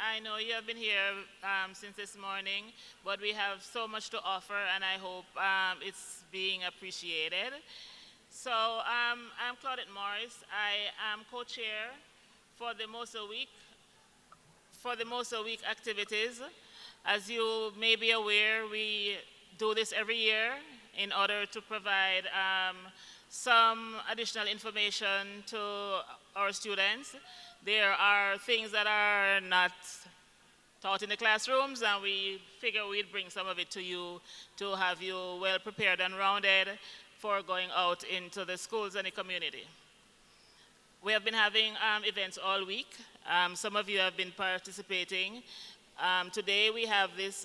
I know you have been here since this morning, but we have so much to offer, and I hope it's being appreciated. So I'm Claudette Morris. I am co-chair for the MOSA Week, activities. As you may be aware, we do this every year in order to provide some additional information to our students. There are things that are not taught in the classrooms, and we figure we'd bring some of it to you to have you well prepared and rounded for going out into the schools and the community. We have been having events all week. Some of you have been participating. Today we have this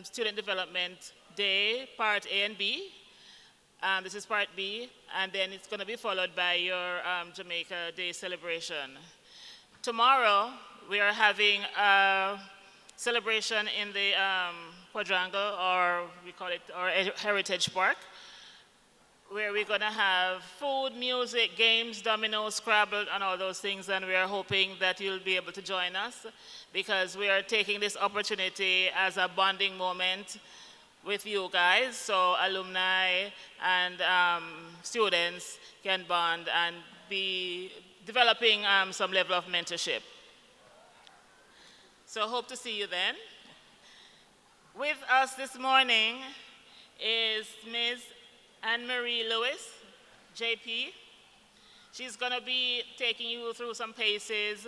Student Development Day, Part A and B. This is Part B, and then it's going to be followed by your Jamaica Day celebration. Tomorrow, we are having a celebration in the quadrangle, or we call it our Heritage Park, where we're going to have food, music, games, dominoes, Scrabble, and all those things, and we are hoping that you'll be able to join us because we are taking this opportunity as a bonding moment with you guys, so alumni and students can bond and be developing some level of mentorship. So hope to see you then. With us this morning is Ms. Anne-Marie Lewis, JP. She's going to be taking you through some paces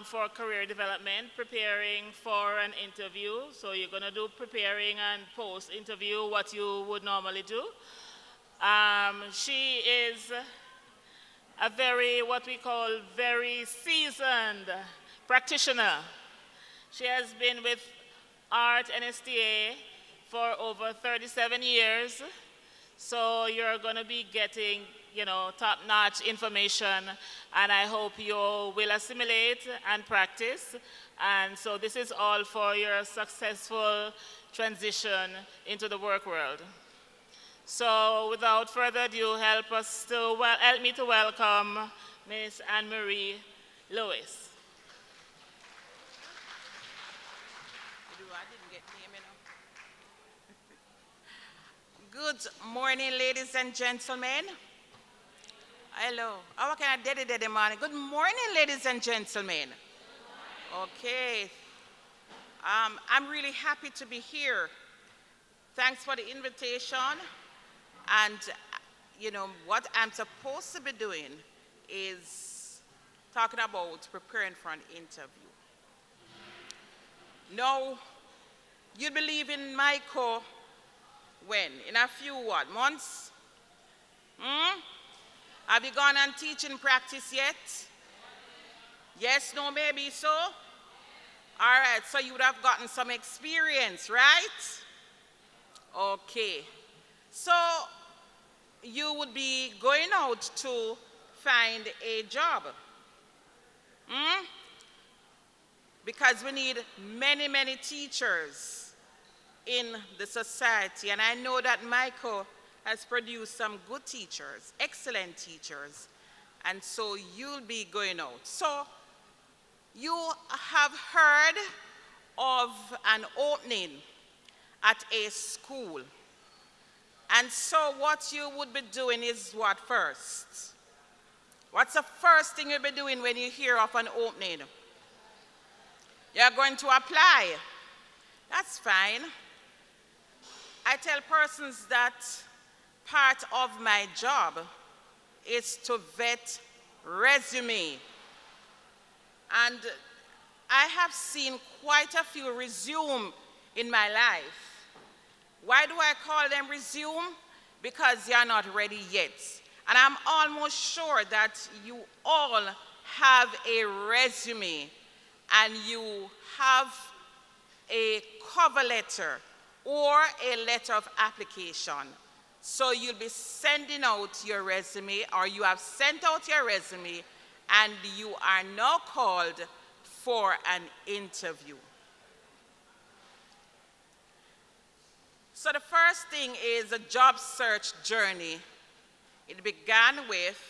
for career development, preparing for an interview. So you're going to do preparing and post-interview what you would normally do. She is a what we call very seasoned practitioner. She has been with Art NSTA for over 37 years. So you're going to be getting, top-notch information, and I hope you will assimilate and practice. And so this is all for your successful transition into the work world. So without further ado, help me to welcome Ms. Anne-Marie Lewis. Good morning, ladies and gentlemen. Hello. How can I dedicate the morning? Good morning, ladies and gentlemen. Okay. I'm really happy to be here. Thanks for the invitation. And, what I'm supposed to be doing is talking about preparing for an interview. Now, you believe in Michael when? In a few months? Have you gone on teaching practice yet? Yes, no, maybe so? All right, so you would have gotten some experience, right? Okay. So you would be going out to find a job. Because we need many, many teachers in the society, and I know that Michael has produced some good teachers, excellent teachers, and so you'll be going out. So you have heard of an opening at a school, and so what you would be doing is what first? What's the first thing you'll be doing when you hear of an opening? You're going to apply. That's fine. I tell persons that part of my job is to vet resume. And I have seen quite a few resume in my life. Why do I call them resume? Because they are not ready yet. And I'm almost sure that you all have a resume and you have a cover letter or a letter of application. So you'll be sending out your resume, or you have sent out your resume, and you are now called for an interview. So the first thing is a job search journey. It began with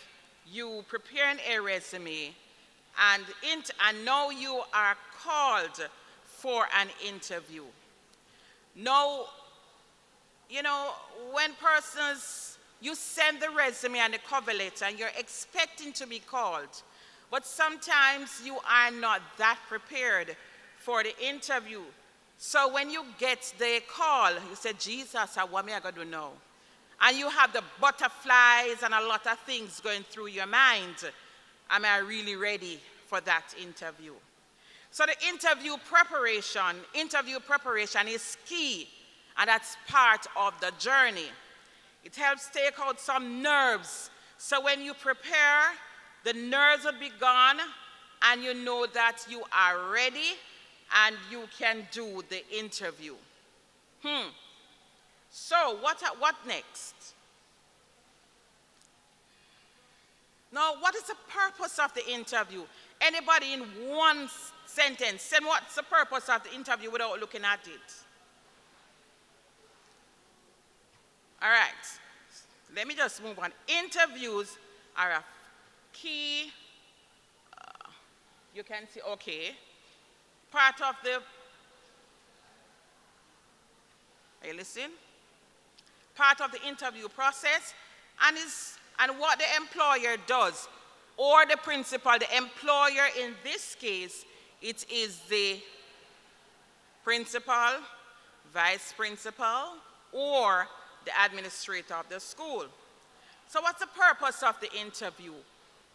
you preparing a resume and now you are called for an interview. Now, you know, when persons, you send the resume and the cover letter and you're expecting to be called, but sometimes you are not that prepared for the interview. So when you get the call, you say, Jesus, what am I going to do now? And you have the butterflies and a lot of things going through your mind. Am I really ready for that interview? So the interview preparation is key, and that's part of the journey. It helps take out some nerves. So when you prepare, the nerves will be gone, and you know that you are ready and you can do the interview. So what next? Now, what is the purpose of the interview? Anybody in one sentence, say what's the purpose of the interview without looking at it? All right, let me just move on. Interviews are a key, you can see, okay, part of the, are you listening? Part of the interview process, and what the employer does, or the principal, the employer in this case, it is the principal, vice principal, or the administrator of the school. So what's the purpose of the interview?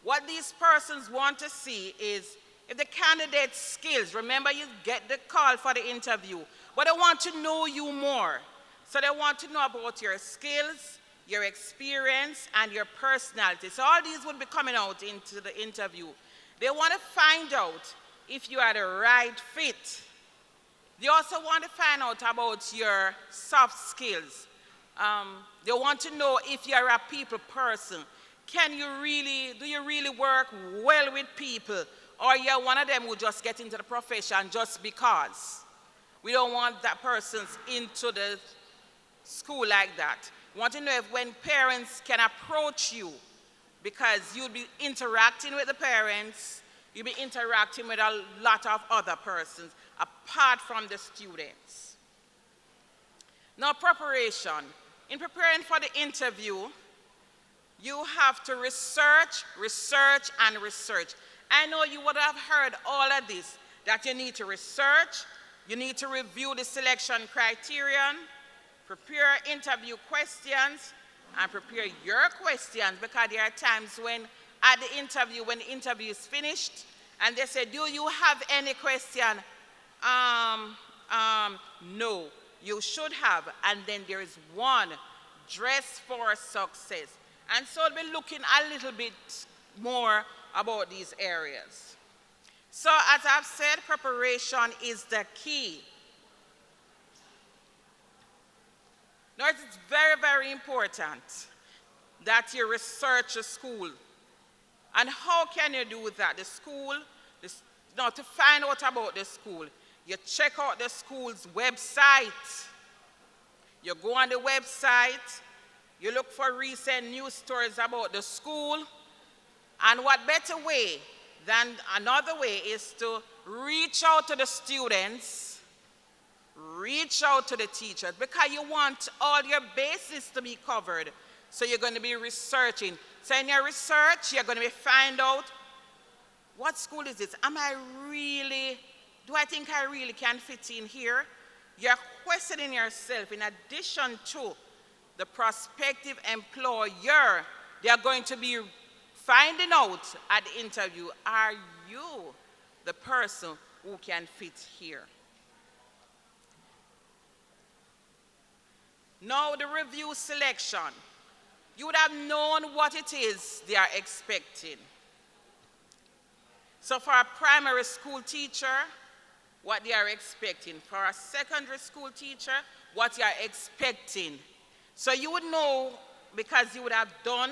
What these persons want to see is if the candidate's skills, remember you get the call for the interview, but they want to know you more. So they want to know about your skills, your experience, and your personality. So all these would be coming out into the interview. They want to find out if you are the right fit. They also want to find out about your soft skills. They want to know if you're a people person. Do you really work well with people? Or you're one of them who just get into the profession just because? We don't want that person into the school like that. We want to know if when parents can approach you, because you'll be interacting with the parents, you'll be interacting with a lot of other persons apart from the students. Now, preparation. In preparing for the interview, you have to research, and research. I know you would have heard all of this, that you need to research, you need to review the selection criterion, prepare interview questions, and prepare your questions, because there are times when at the interview, when the interview is finished, and they say, do you have any question? No, you should have. And then there is one, dress for success. And so we'll be looking a little bit more about these areas. So as I've said, preparation is the key. Now, it's very, very important that you research a school. And how can you do that? The school, to find out about the school, you check out the school's website. You go on the website, you look for recent news stories about the school. And what better way than another way is to reach out to the students, reach out to the teachers, because you want all your bases to be covered. So you're going to be researching. So in your research, you're going to find out, what school is this? Do I think I really can fit in here? You're questioning yourself. In addition to the prospective employer, they are going to be finding out at the interview, are you the person who can fit here? Now the review selection. You would have known what it is they are expecting. So for a primary school teacher, what they are expecting. For a secondary school teacher, what they are expecting. So you would know, because you would have done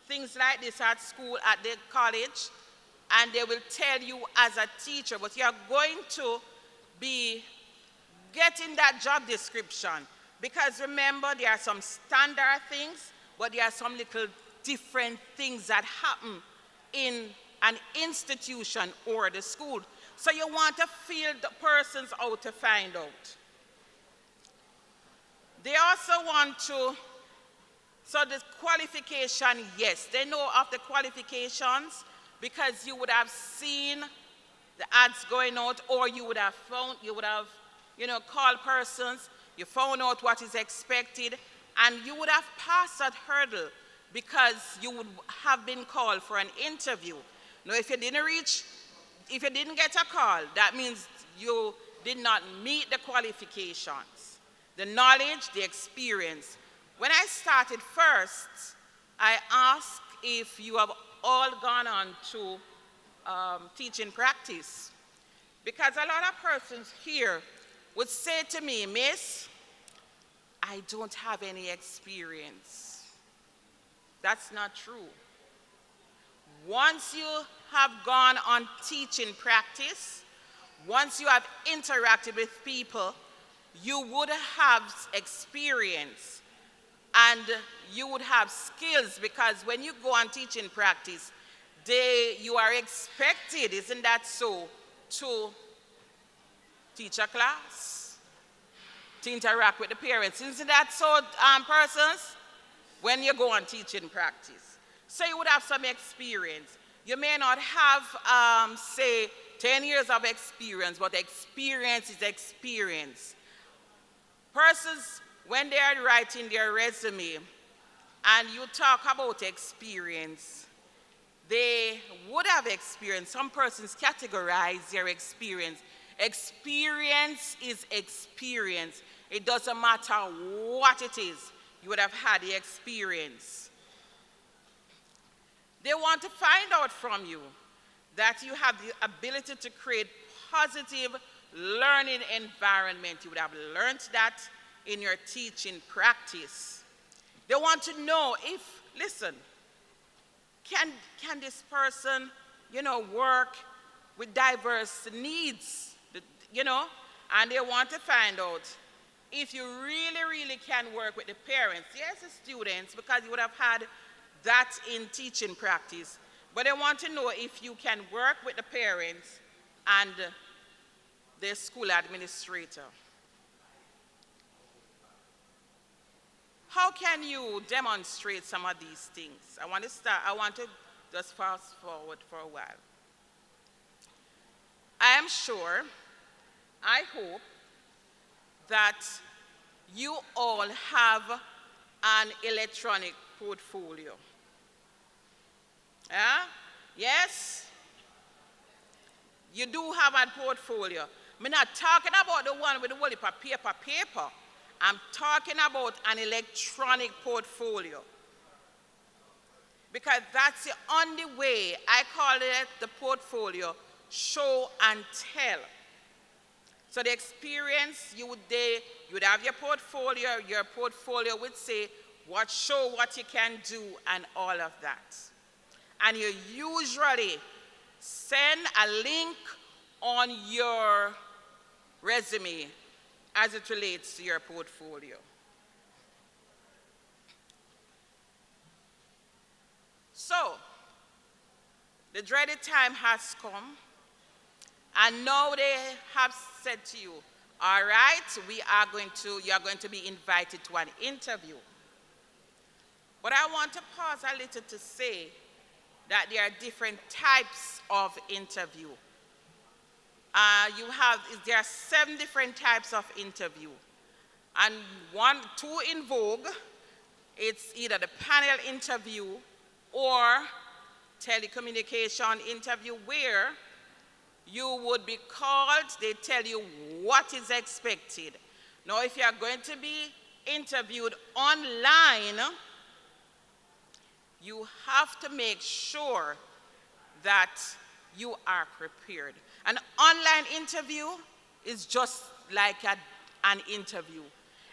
things like this at school, at the college, and they will tell you as a teacher, but you are going to be getting that job description. Because remember, there are some standard things, but there are some little different things that happen in an institution or the school. So you want to feel the persons out to find out. They also want to, so the qualification, yes, they know of the qualifications because you would have seen the ads going out, or you would have found, called persons, you found out what is expected, and you would have passed that hurdle because you would have been called for an interview. Now, if you didn't get a call, that means you did not meet the qualifications, the knowledge, the experience. When I started first, I asked if you have all gone on to teaching practice. Because a lot of persons here would say to me, Miss, I don't have any experience. That's not true. Once you have gone on teaching practice, once you have interacted with people, you would have experience and you would have skills, because when you go on teaching practice, you are expected, isn't that so, to teach a class, to interact with the parents. Isn't that so, persons? When you go on teaching practice. So you would have some experience. You may not have, say, 10 years of experience, but experience is experience. Persons, when they are writing their resume and you talk about experience, they would have experience. Some persons categorize their experience. Experience is experience. It doesn't matter what it is, you would have had the experience. They want to find out from you that you have the ability to create positive learning environment. You would have learned that in your teaching practice. They want to know if, listen, can this person, work with diverse needs, and they want to find out if you really, really can work with the parents. Yes, the students, because you would have had that in teaching practice, but they want to know if you can work with the parents and the school administrator. How can you demonstrate some of these things? I want to just fast forward for a while. I am sure, I hope, that you all have an electronic portfolio. Yeah? Yes? You do have a portfolio. I'm not talking about the one with the whole heap of paper. I'm talking about an electronic portfolio. Because that's the only way, I call it the portfolio, show and tell. So the experience, you would have your portfolio would say show what you can do and all of that. And you usually send a link on your resume as it relates to your portfolio. So, the dreaded time has come, and now they have said to you, all right, you are going to be invited to an interview. But I want to pause a little to say that there are different types of interview. There are 7 different types of interview. And 2 in vogue, it's either the panel interview or telecommunication interview, where you would be called, they tell you what is expected. Now, if you are going to be interviewed online, you have to make sure that you are prepared. An online interview is just like an interview,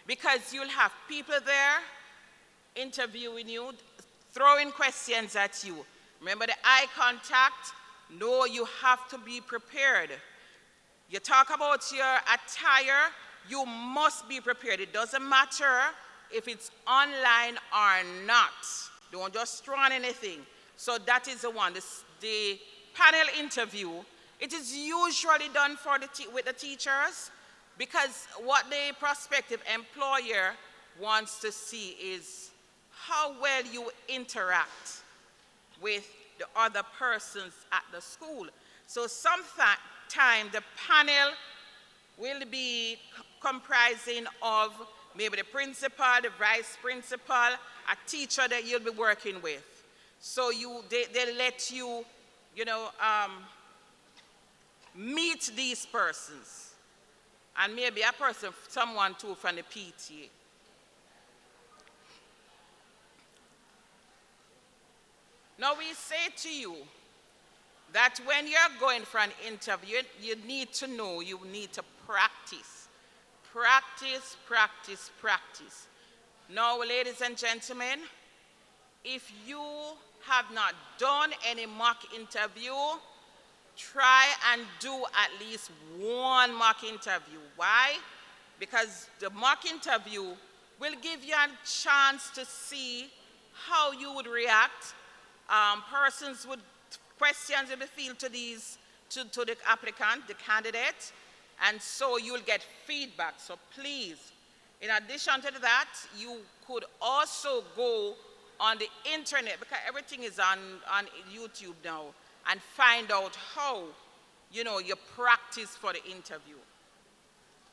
because you'll have people there interviewing you, throwing questions at you. Remember the eye contact? No, you have to be prepared. You talk about your attire, you must be prepared. It doesn't matter if it's online or not. Don't just throw on anything. So that is the one. The panel interview, it is usually done for with the teachers, because what the prospective employer wants to see is how well you interact with the other persons at the school. So sometimes the panel will be comprising of maybe the principal, the vice principal, a teacher that you'll be working with. So they let you, meet these persons. And maybe a person, someone too from the PTA. Now we say to you that when you're going for an interview, you need to know, you need to practice. Practice, practice, practice. Now, ladies and gentlemen, if you have not done any mock interview, try and do at least one mock interview. Why? Because the mock interview will give you a chance to see how you would react. Questions will be fielded to the applicant, the candidate, and so you'll get feedback. So please, in addition to that, you could also go on the internet, because everything is on YouTube now, and find out how, you practice for the interview.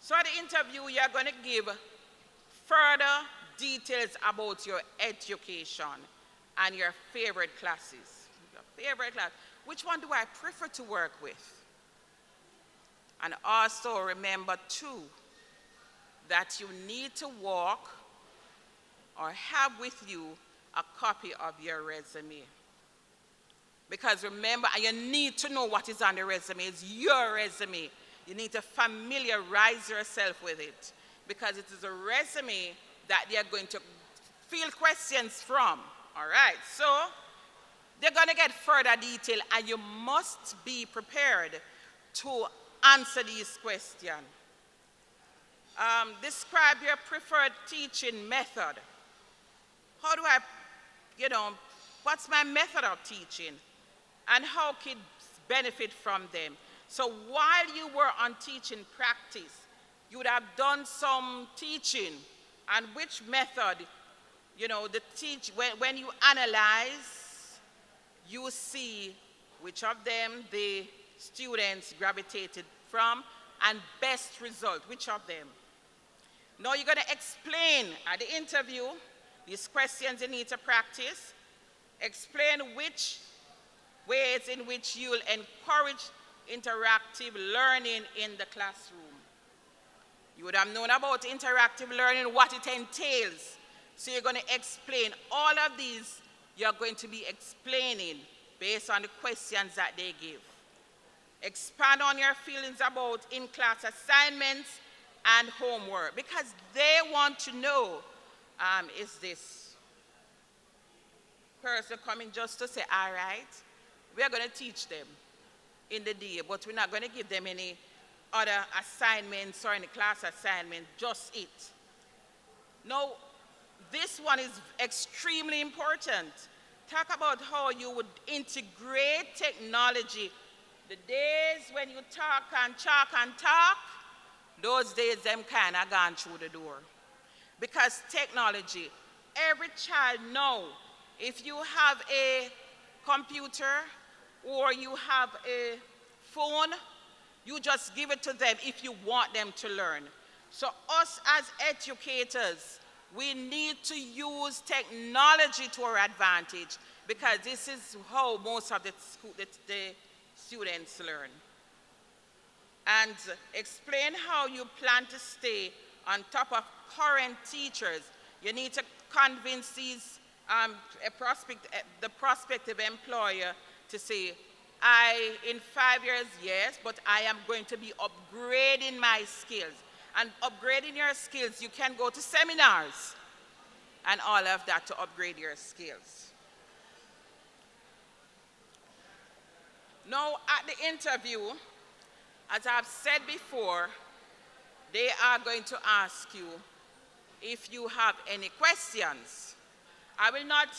So at the interview, you're going to give further details about your education and your favorite classes. Your favorite class. Which one do I prefer to work with? And also remember too, that you need to walk or have with you a copy of your resume. Because remember, you need to know what is on the resume. It's your resume. You need to familiarize yourself with it, because it is a resume that they're going to field questions from. All right, so they're going to get further detail, and you must be prepared to answer these questions. Describe your preferred teaching method. How do I, what's my method of teaching? And how kids benefit from them? So while you were on teaching practice, you would have done some teaching, and which method, when you analyze, you see which of them the students gravitated from, and best result, which of them. Now you're going to explain at the interview these questions you need to practice. Explain which ways in which you'll encourage interactive learning in the classroom. You would have known about interactive learning, what it entails. So you're going to explain all of these. You're going to be explaining based on the questions that they give. Expand on your feelings about in-class assignments and homework, because they want to know, is this person coming just to say, all right, we are going to teach them in the day, but we're not going to give them any other assignments or any class assignment, just it. Now, this one is extremely important. Talk about how you would integrate technology. The days when you talk and talk, those days them kind of gone through the door. Because technology, every child know, if you have a computer or you have a phone, you just give it to them if you want them to learn. So us as educators, we need to use technology to our advantage, because this is how most of the students learn. And explain how you plan to stay on top of current teachers. You need to convince the prospective employer to say, in 5 years, yes, but I am going to be upgrading my skills. And upgrading your skills, you can go to seminars and all of that to upgrade your skills. Now, at the interview, as I've said before, they are going to ask you if you have any questions. I will not,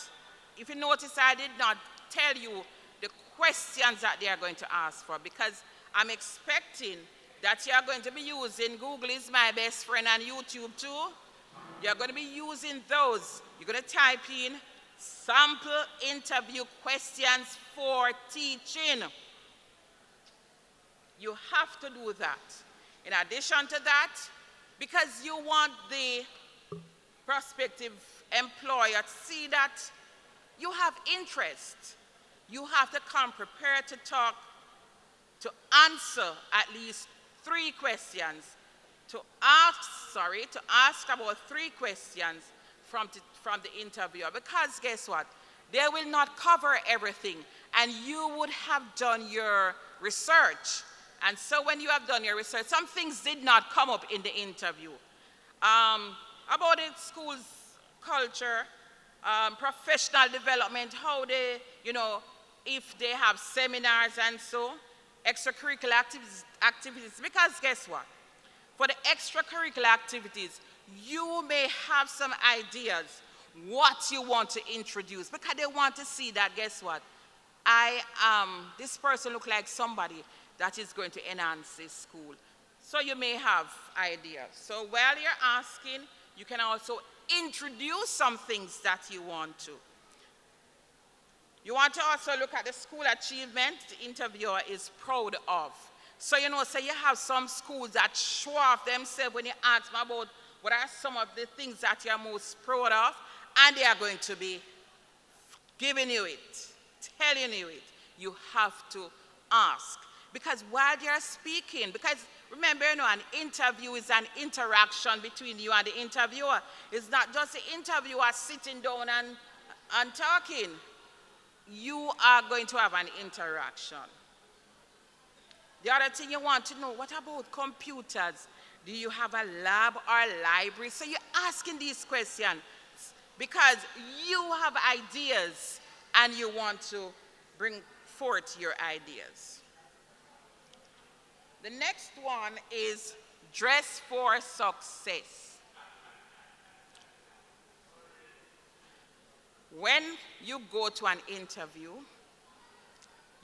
if you notice, I did not tell you the questions that they are going to ask for, because I'm expecting that you are going to be using Google is my best friend and YouTube too. You're going to be using those. You're going to type in sample interview questions for teaching. You have to do that. In addition to that, because you want the prospective employer to see that you have interest, you have to come prepared to talk, to answer at least 3 questions, to ask about 3 questions from the interviewer. Because guess what? They will not cover everything, and you would have done your research. And so when you have done your research, some things did not come up in the interview. About the school's culture, professional development, how they, if they have seminars and so, extracurricular activities. Because guess what? For the extracurricular activities, you may have some ideas what you want to introduce, because they want to see that, guess what? This person look like somebody that is going to enhance this school. So you may have ideas. So while you're asking, you can also introduce some things that you want to. You want to also look at the school achievement the interviewer is proud of. So, say you have some schools that show off themselves when you ask them about what are some of the things that you're most proud of, and they are going to be giving you it, telling you it. You have to ask. Because while you're speaking, because remember, an interview is an interaction between you and the interviewer. It's not just the interviewer sitting down and talking. You are going to have an interaction. The other thing you want to know, what about computers? Do you have a lab or library? So you're asking these questions because you have ideas and you want to bring forth your ideas. The next one is dress for success. When you go to an interview,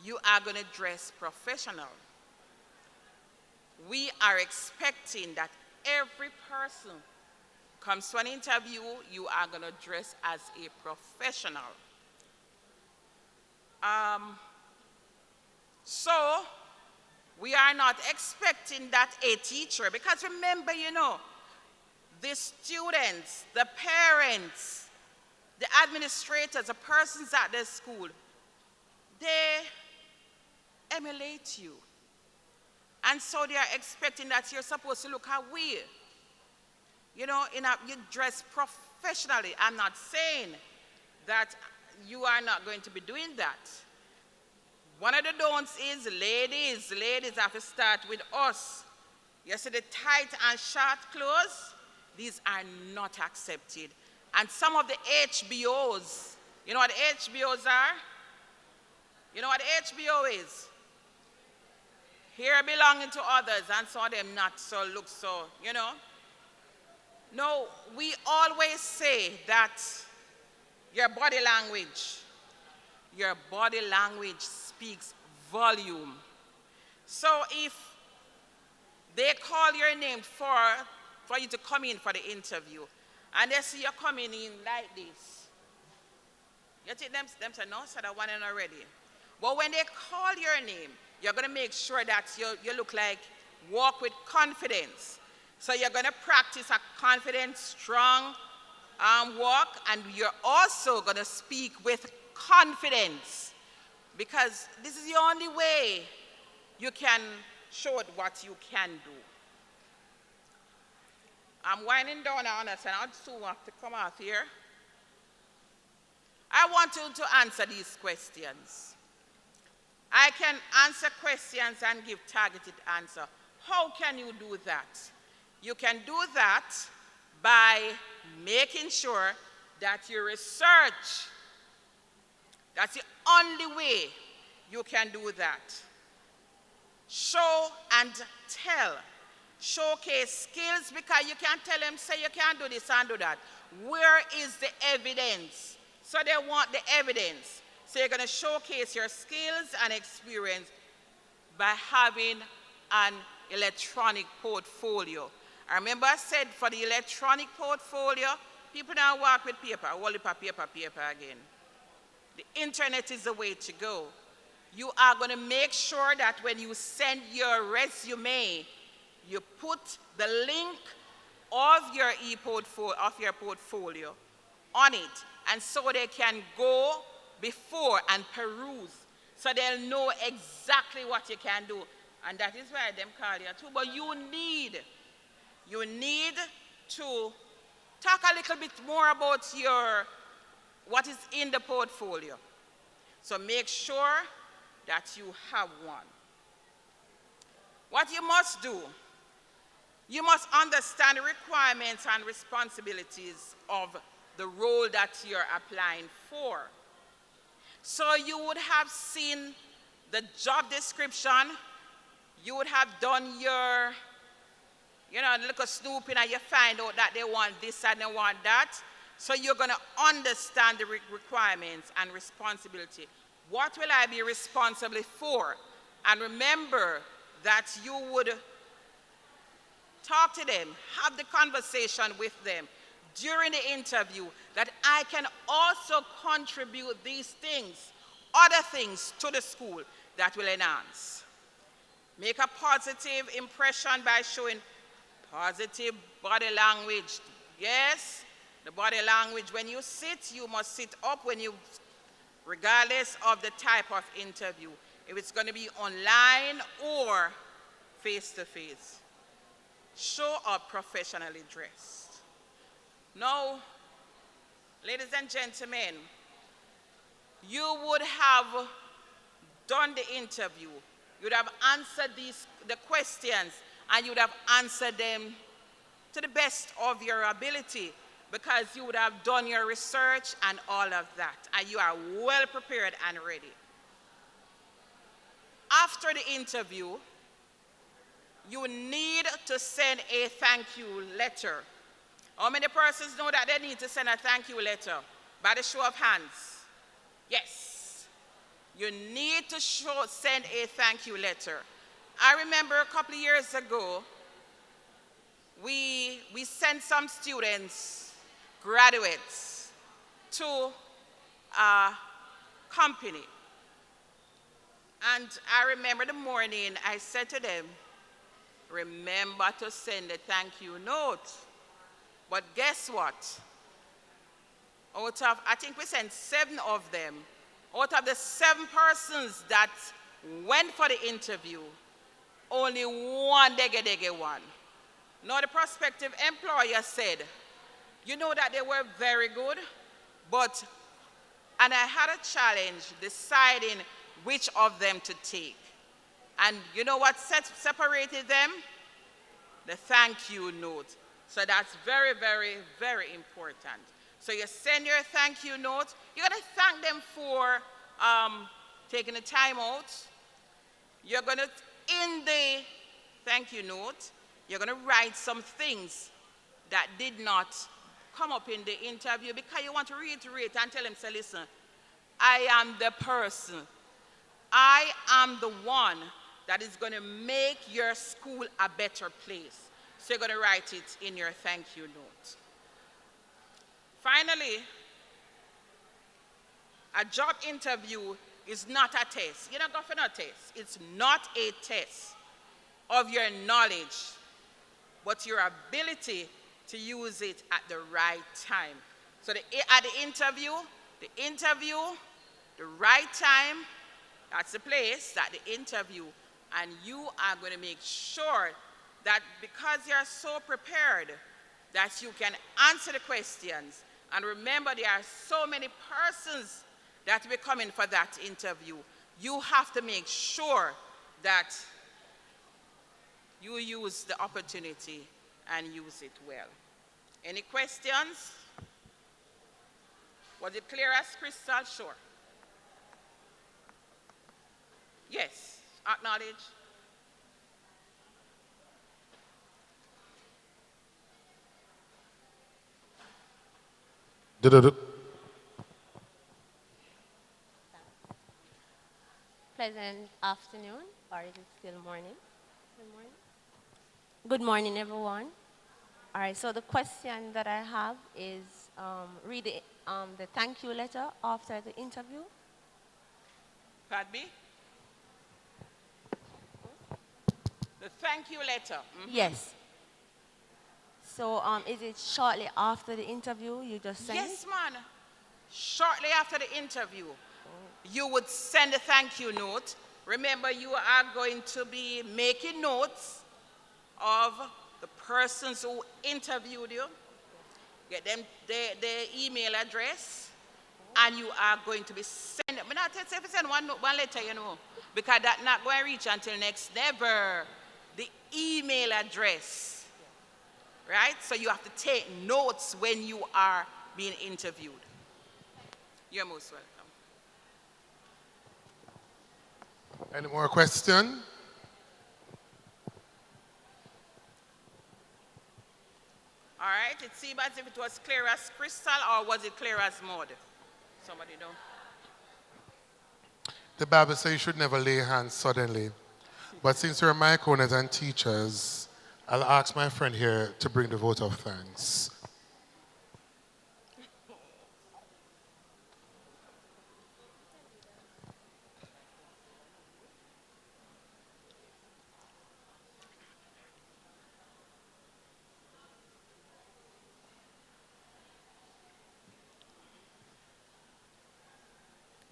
you are going to dress professional. We are expecting that every person comes to an interview, you are going to dress as a professional. So we are not expecting that a teacher, because remember, the students, the parents, the administrators, the persons at the school, they emulate you. And so they are expecting that you're supposed to look away. You dress professionally. I'm not saying that you are not going to be doing that. One of the don'ts is ladies have to start with us. You see the tight and short clothes, these are not accepted. And some of the HBOs, you know what HBOs are? You know what HBO is? Here belonging to others, and some of them not so look so, No, we always say that your body language speaks volume. So if they call your name for you to come in for the interview, and they see you coming in like this, you think them say, no, so that one in already. But when they call your name, you're going to make sure that you look like walk with confidence. So you're going to practice a confident, strong walk, and you're also going to speak with confidence, because this is the only way you can show it what you can do. I'm winding down on us, and I'll soon have to come out here. I want you to answer these questions. I can answer questions and give targeted answer. How can you do that? You can do that by making sure that you research. That's the only way you can do that. Show and tell. Showcase skills, because you can't tell them, say you can't do this and do that. Where is the evidence? So they want the evidence. So you're going to showcase your skills and experience by having an electronic portfolio. I remember I said for the electronic portfolio, people now work with paper, all the paper again. The internet is the way to go. You are going to make sure that when you send your resume, you put the link of your portfolio on it, and so they can go before and peruse, so they'll know exactly what you can do. And that is why them call you too. But you need to talk a little bit more about what is in the portfolio. So make sure that you have one. What you must do, you must understand the requirements and responsibilities of the role that you're applying for. So you would have seen the job description, you would have done your, little snooping, and you find out that they want this and they want that. So you're going to understand the requirements and responsibility. What will I be responsible for? And remember that you would talk to them, have the conversation with them during the interview, that I can also contribute these things, other things to the school that will enhance. Make a positive impression by showing positive body language. Yes, the body language. When you sit, you must sit up regardless of the type of interview. If it's going to be online or face-to-face. Show up professionally dressed. Now, ladies and gentlemen, you would have done the interview. You would have answered the questions, and you would have answered them to the best of your ability, because you would have done your research and all of that, and you are well prepared and ready. After the interview, you need to send a thank you letter. How many persons know that they need to send a thank you letter? By the show of hands. Yes. You need to send a thank you letter. I remember a couple of years ago, we sent some students, graduates, to a company. And I remember the morning I said to them, remember to send a thank you note. But guess what? I think we sent 7 of them. Out of the 7 persons that went for the interview, only one dege one. Now the prospective employer said, you know that they were very good, and I had a challenge deciding which of them to take. And you know what separated them? The thank you note. So that's very, very, very important. So you send your thank you note. You're going to thank them for taking the time out. You're going to, in the thank you note, you're going to write some things that did not come up in the interview, because you want to reiterate and tell them, say, listen, I am the person. I am the one that is going to make your school a better place. So you're going to write it in your thank you note. Finally, a job interview is not a test. You're not going for no test. It's not a test of your knowledge, but your ability to use it at the right time. So at the interview, the right time, that's the place, at the interview, and you are going to make sure that because you're so prepared that you can answer the questions. And remember, there are so many persons that will be coming for that interview. You have to make sure that you use the opportunity and use it well. Any questions? Was it clear as crystal? Sure. Yes, acknowledge. pleasant afternoon, or is it still morning? Good morning. Good morning, everyone. All right, so the question that I have is read the thank you letter after the interview. Pardon me? The thank you letter. Yes. So is it shortly after the interview you just send it? Yes, man. Shortly after the interview, you would send a thank you note. Remember, you are going to be making notes of the persons who interviewed you, get them their email address, and you are going to be sending. But not if you send one letter, because that's not going to reach until next. Never. The email address, right? So you have to take notes when you are being interviewed. You're most welcome. Any more question? All right, it seems as if it was clear as crystal, or was it clear as mud? Somebody know? The Bible says you should never lay hands suddenly. But since you're microners and teachers, I'll ask my friend here to bring the vote of thanks.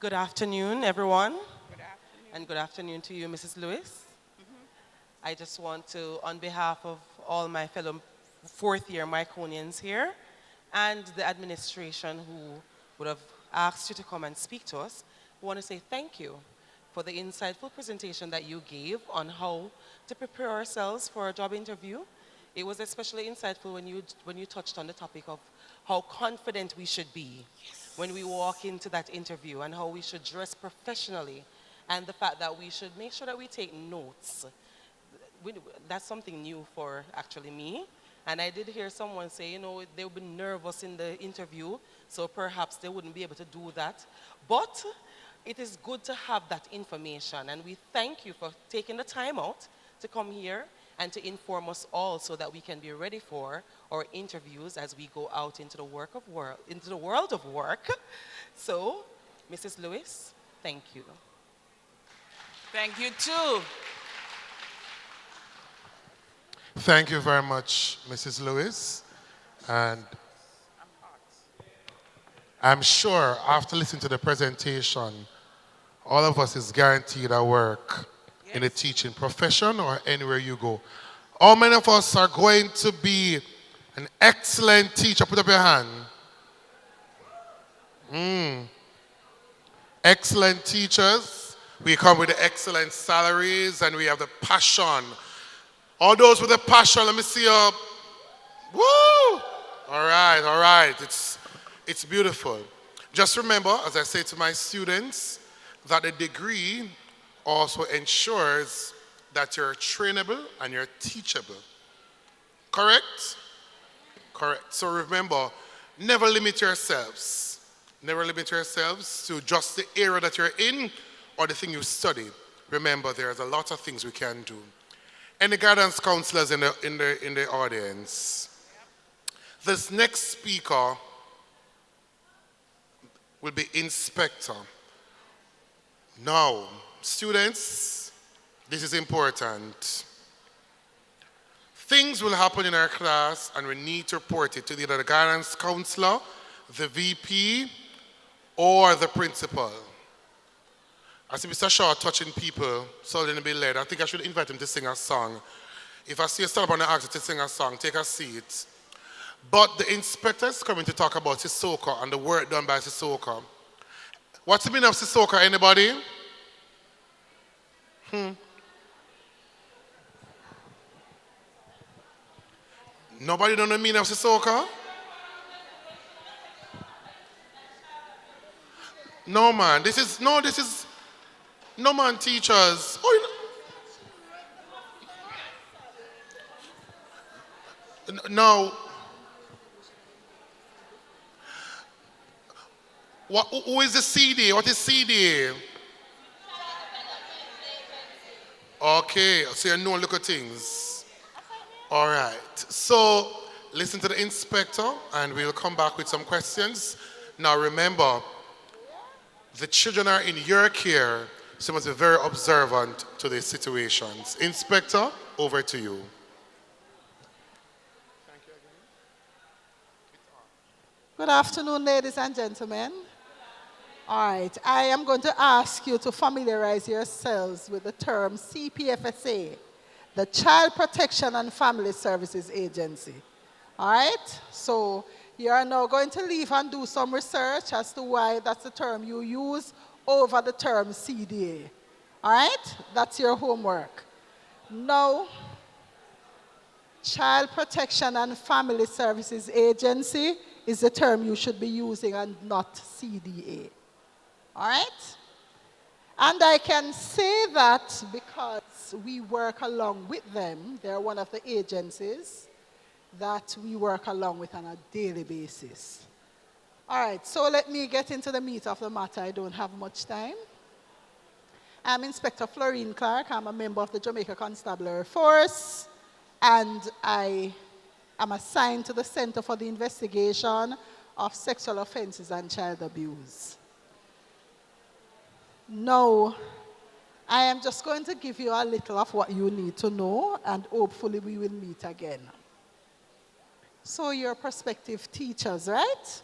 Good afternoon, everyone, Good afternoon. and good afternoon to you, Mrs. Lewis. I just want to, on behalf of all my fellow fourth-year Myconians here and the administration who would have asked you to come and speak to us, I want to say thank you for the insightful presentation that you gave on how to prepare ourselves for a job interview. It was especially insightful when you touched on the topic of how confident we should be when we walk into that interview and how we should dress professionally and the fact that we should make sure that we take notes. That's something new for actually me. And I did hear someone say, they would be nervous in the interview, so perhaps they wouldn't be able to do that. But it is good to have that information, and we thank you for taking the time out to come here and to inform us all so that we can be ready for our interviews as we go out into the world of work. So, Mrs. Lewis, thank you. Thank you too. Thank you very much, Mrs. Lewis. And I'm sure after listening to the presentation, all of us is guaranteed a work in the teaching profession or anywhere you go. How many of us are going to be an excellent teacher? Put up your hand. Excellent teachers. We come with the excellent salaries and we have the passion. All those with the passion, let me see you. Woo! All right. It's beautiful. Just remember, as I say to my students, that the degree also ensures that you're trainable and you're teachable. Correct? Correct. So remember, never limit yourselves. Never limit yourselves to just the area that you're in or the thing you study. Remember, there's a lot of things we can do. Any guidance counselors in the audience? This next speaker will be inspector. Now, students, this is important. Things will happen in our class and we need to report it to either the guidance counselor, the VP, or the principal. I see Mr. Shaw touching people, so they'll be led. I think I should invite him to sing a song. If I see you stand up and ask you to sing a song, take a seat. But the inspector is coming to talk about Sissoko and the work done by Sissoko. What's the meaning of Sissoko, anybody? Nobody know the meaning of Sissoko? No man, no man teachers. Oh, no. Who is the CD? What is CD? Okay, so you know look at things. All right. So listen to the inspector and we'll come back with some questions. Now remember, the children are in your care, so you must be very observant to these situations. Inspector, over to you. Good afternoon, ladies and gentlemen. All right, I am going to ask you to familiarize yourselves with the term CPFSA, the Child Protection and Family Services Agency. All right, so you are now going to leave and do some research as to why that's the term you use over the term CDA. All right, that's your homework. Now, Child Protection and Family Services Agency is the term you should be using and not CDA. All right? And I can say that because we work along with them, they're one of the agencies that we work along with on a daily basis. All right, so let me get into the meat of the matter. I don't have much time. I'm Inspector Florine Clark. I'm a member of the Jamaica Constabulary Force, and I am assigned to the Center for the Investigation of Sexual Offenses and Child Abuse. Now, I am just going to give you a little of what you need to know, and hopefully we will meet again. So you're prospective teachers, right?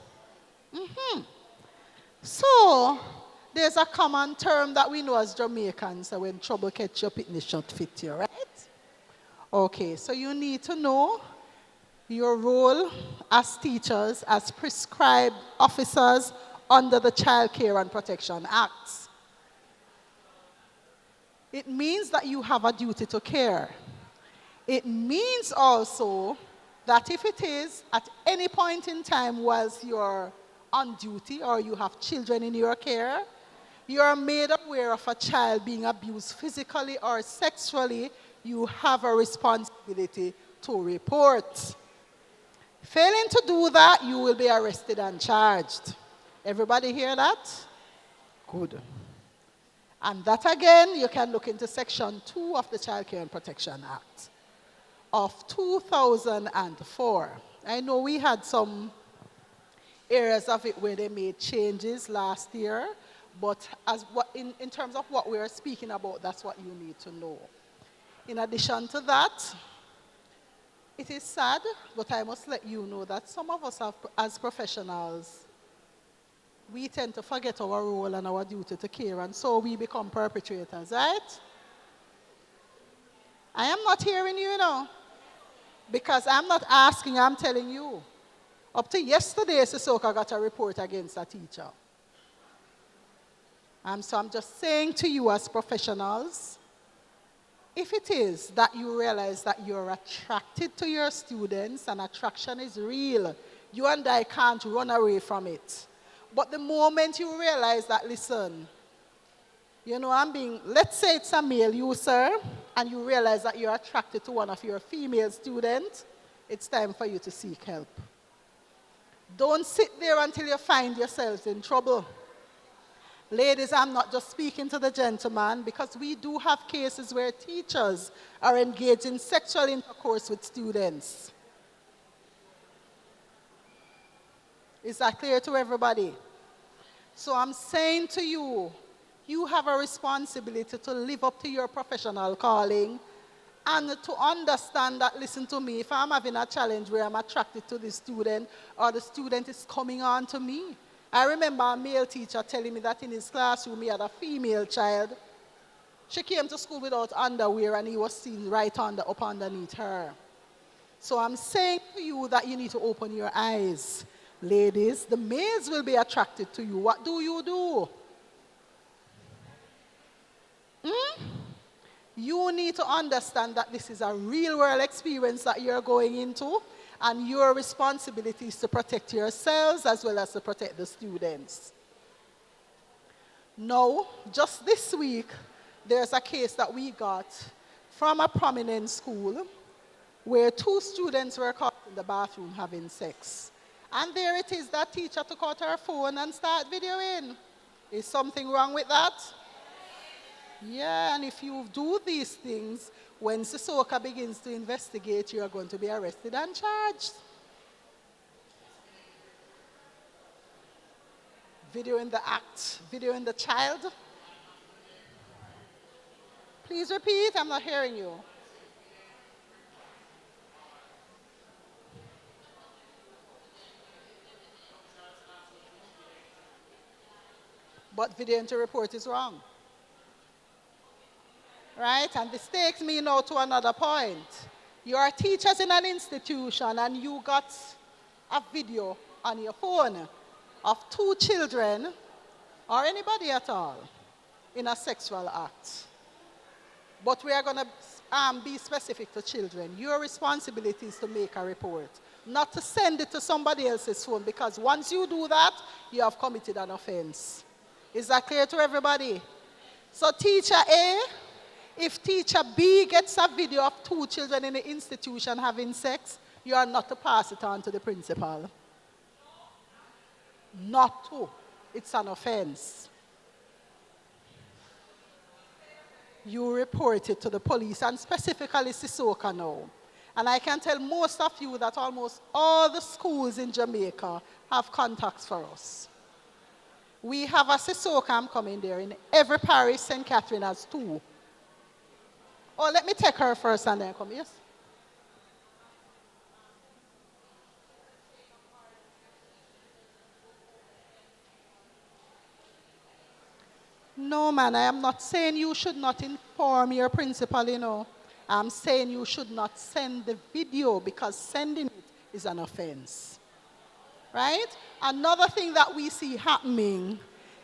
So there's a common term that we know as Jamaicans, so when trouble catch you, picnic shot fit you, right? Okay, so you need to know your role as teachers, as prescribed officers under the Child Care and Protection Act. It means that you have a duty to care. It means also that if it is at any point in time whilst you're on duty or you have children in your care, you are made aware of a child being abused physically or sexually, you have a responsibility to report. Failing to do that, you will be arrested and charged. Everybody hear that? Good. And that again, you can look into Section 2 of the Child Care and Protection Act of 2004. I know we had some areas of it where they made changes last year, but in terms of what we are speaking about, that's what you need to know. In addition to that, it is sad, but I must let you know that some of us as professionals, we tend to forget our role and our duty to care, and so we become perpetrators, right? I am not hearing you now, because I'm not asking, I'm telling you. Up to yesterday, Sissoko got a report against a teacher. So I'm just saying to you as professionals, if it is that you realize that you're attracted to your students and attraction is real, you and I can't run away from it. But the moment you realize that, listen, you know, let's say it's a male user, and you realize that you're attracted to one of your female students, it's time for you to seek help. Don't sit there until you find yourselves in trouble. Ladies, I'm not just speaking to the gentleman, because we do have cases where teachers are engaged in sexual intercourse with students. Is that clear to everybody? So I'm saying to you, you have a responsibility to live up to your professional calling and to understand that, listen to me, if I'm having a challenge where I'm attracted to the student or the student is coming on to me. I remember a male teacher telling me that in his classroom he had a female child. She came to school without underwear and he was seen right up underneath her. So I'm saying to you that you need to open your eyes. Ladies, the males will be attracted to you. What do you do? You need to understand that this is a real world experience that you're going into, and your responsibility is to protect yourselves as well as to protect the students. Now, just this week, there's a case that we got from a prominent school where 2 students were caught in the bathroom having sex. And there it is, that teacher took out her phone and started videoing. Is something wrong with that? Yeah, and if you do these things, when Sissoko begins to investigate, you are going to be arrested and charged. Videoing the act, videoing the child. Please repeat, I'm not hearing you. But videoing to report is wrong. Right? And this takes me now to another point. You are teachers in an institution and you got a video on your phone of 2 children or anybody at all in a sexual act. But we are going to be specific to children. Your responsibility is to make a report, not to send it to somebody else's phone, because once you do that, you have committed an offense. Is that clear to everybody? So teacher A, if teacher B gets a video of 2 children in the institution having sex, you are not to pass it on to the principal. Not to. It's an offense. You report it to the police, and specifically Sissoko now. And I can tell most of you that almost all the schools in Jamaica have contacts for us. We have a Sissoko coming there. In every parish, St. Catherine has 2. Oh, let me take her first and then come, yes? No, man, I am not saying you should not inform your principal, you know. I'm saying you should not send the video because sending it is an offense. Right? Another thing that we see happening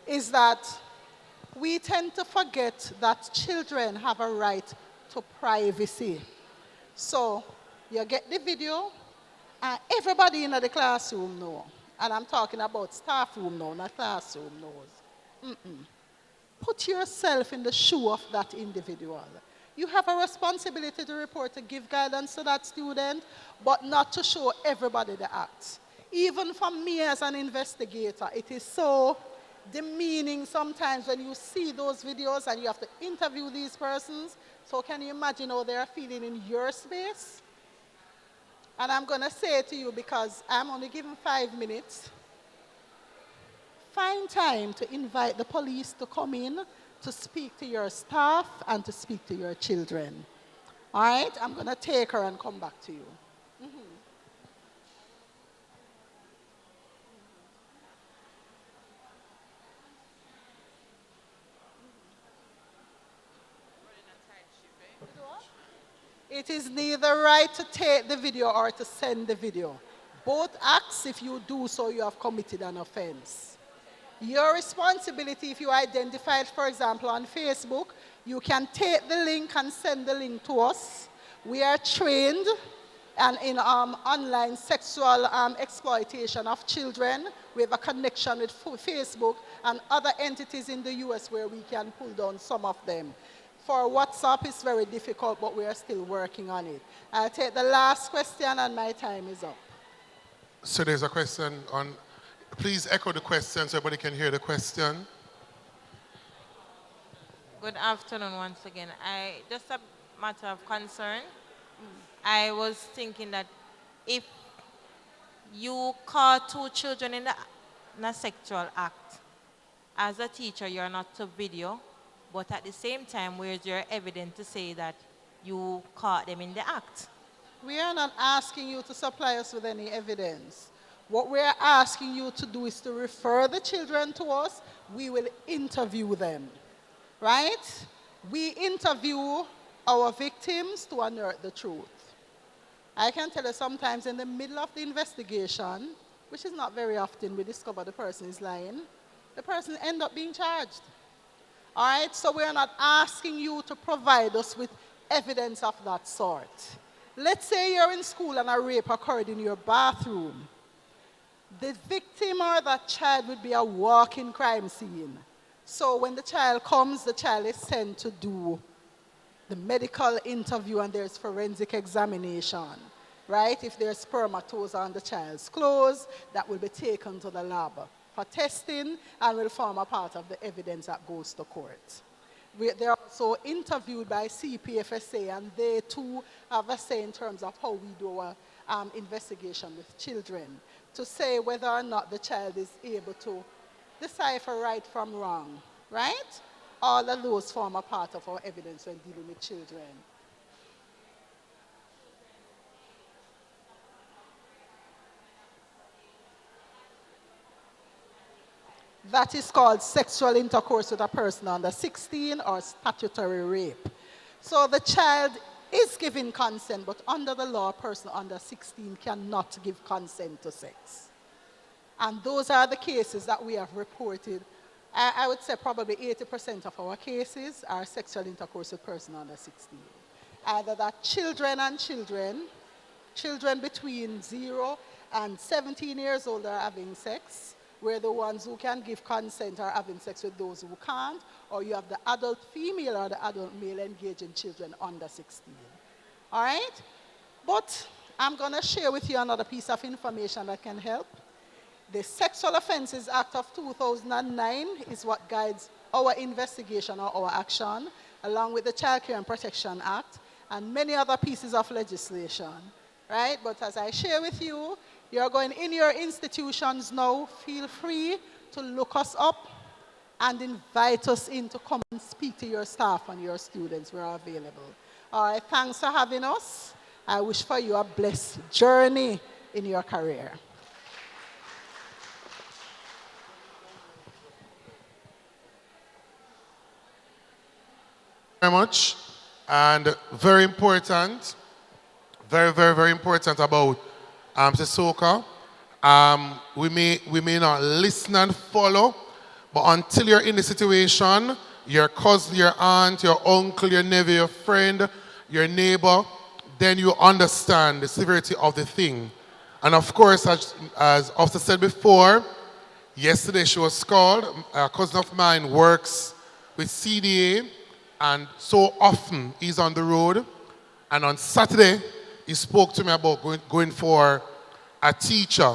is that we tend to forget that children have a right to privacy. So you get the video and everybody in the classroom knows. And I'm talking about staff room now, not classroom knows. Put yourself in the shoe of that individual. You have a responsibility to report, to give guidance to that student, but not to show everybody the act. Even for me as an investigator, it is so demeaning sometimes when you see those videos and you have to interview these persons. So can you imagine how they are feeling in your space? And I'm going to say to you, because I'm only given 5 minutes, find time to invite the police to come in to speak to your staff and to speak to your children. All right? I'm going to take her and come back to you. It is neither right to take the video or to send the video. Both acts, if you do so, you have committed an offense. Your responsibility, if you identify it, for example, on Facebook, you can take the link and send the link to us. We are trained and in online sexual exploitation of children. We have a connection with Facebook and other entities in the US where we can pull down some of them. For WhatsApp, it's very difficult, but we are still working on it. I'll take the last question and my time is up. So there's a question on, please echo the question so everybody can hear the question. Good afternoon once again. Just a matter of concern. I was thinking that if you caught 2 children in a sexual act, as a teacher, you're not to video, but at the same time, where's your evidence to say that you caught them in the act? We are not asking you to supply us with any evidence. What we are asking you to do is to refer the children to us. We will interview them, right? We interview our victims to unearth the truth. I can tell you sometimes in the middle of the investigation, which is not very often, we discover the person is lying. The person ends up being charged. All right, so we are not asking you to provide us with evidence of that sort. Let's say you're in school and a rape occurred in your bathroom. The victim or that child would be a walking crime scene. So when the child comes, the child is sent to do the medical interview and there's forensic examination, right? If there's spermatozoa on the child's clothes, that will be taken to the lab for testing and will form a part of the evidence that goes to court. There are also interviewed by CPFSA, and they too have a say in terms of how we do our investigation with children, to say whether or not the child is able to decipher right from wrong, right? All of those form a part of our evidence when dealing with children. That is called sexual intercourse with a person under 16 or statutory rape. So the child is giving consent, but under the law, a person under 16 cannot give consent to sex. And those are the cases that we have reported. I would say probably 80% of our cases are sexual intercourse with person under 16. Either that children and children, children between 0 and 17 years old are having sex, where the ones who can give consent are having sex with those who can't, or you have the adult female or the adult male engaging children under 16. All right? But I'm going to share with you another piece of information that can help. The Sexual Offences Act of 2009 is what guides our investigation or our action, along with the Child Care and Protection Act and many other pieces of legislation. Right? But as I share with you, you're going in your institutions now, feel free to look us up and invite us in to come and speak to your staff and your students. We're available. All right, thanks for having us. I wish for you a blessed journey in your career. Very much. And very important, very important about Soka. We may not listen and follow, but until you're in the situation, your cousin, your aunt, your uncle, your nephew, your friend, your neighbor, then you understand the severity of the thing. And of course, as Officer said before, yesterday she was called. A cousin of mine works with CDA, and so often he's on the road. And on Saturday, he spoke to me about going for a teacher.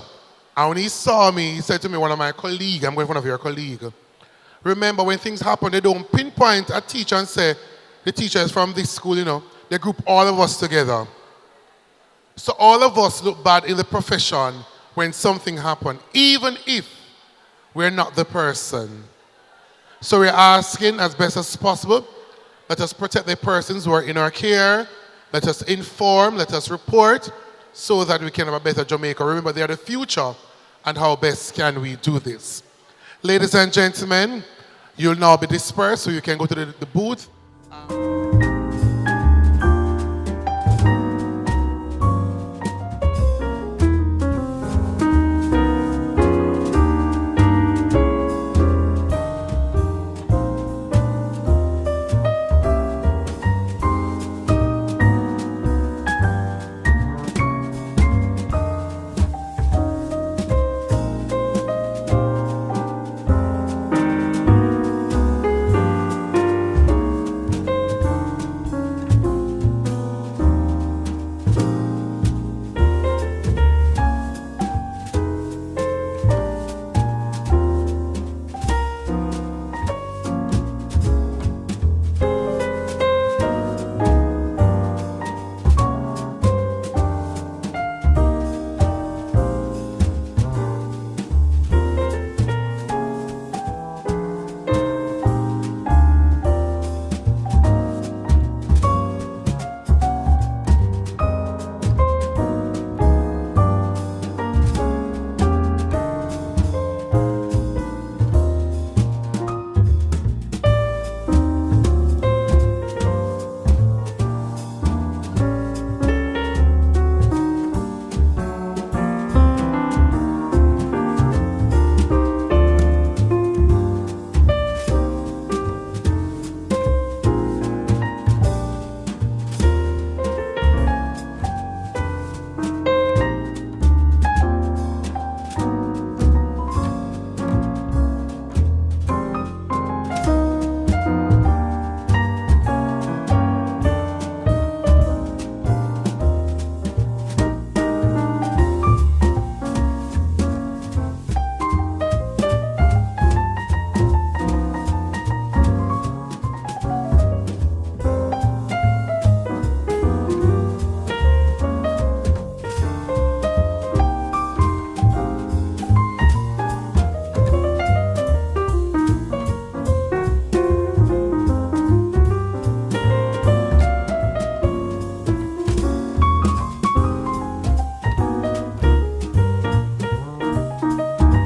And when he saw me, he said to me, one of my colleagues, I'm going for one of your colleagues. Remember, when things happen, they don't pinpoint a teacher and say, the teacher is from this school, you know. They group all of us together. So all of us look bad in the profession when something happens, even if we're not the person. So we're asking as best as possible, let us protect the persons who are in our care, let us inform, let us report, so that we can have a better Jamaica. Remember, they are the future, and how best can we do this? Ladies and gentlemen, you'll now be dispersed, so you can go to the booth.